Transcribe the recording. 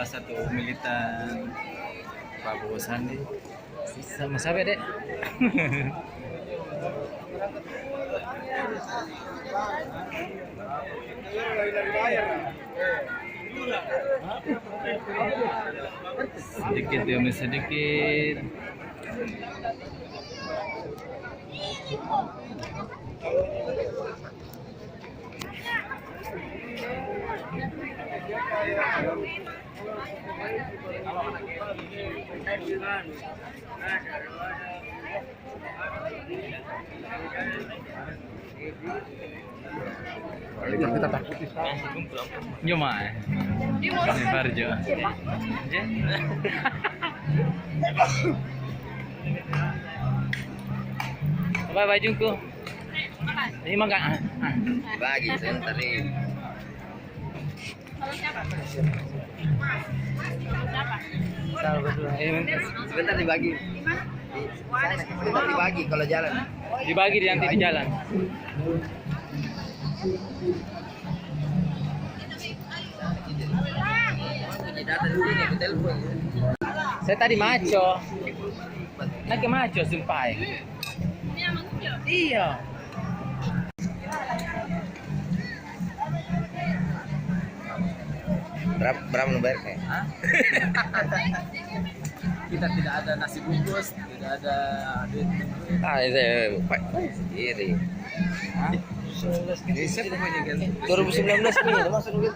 salah satu militan Prabowo Sandi. Sama siapa dek? Sedikit demi sedikit. Kita takut Cuma di Barjo. Apa bajuku? Ini makan. bagi sebentar nih. Sebentar dibagi. Sebentar dibagi kalau jalan. Dibagi nanti di jalan. Saya tadi maco. Lagi maco sumpah. Iya. Berapa nomor nih? Kita tidak ada nasi bungkus, tidak ada duit. Ini Pak sendiri. 2019 2019 nih, masuk duit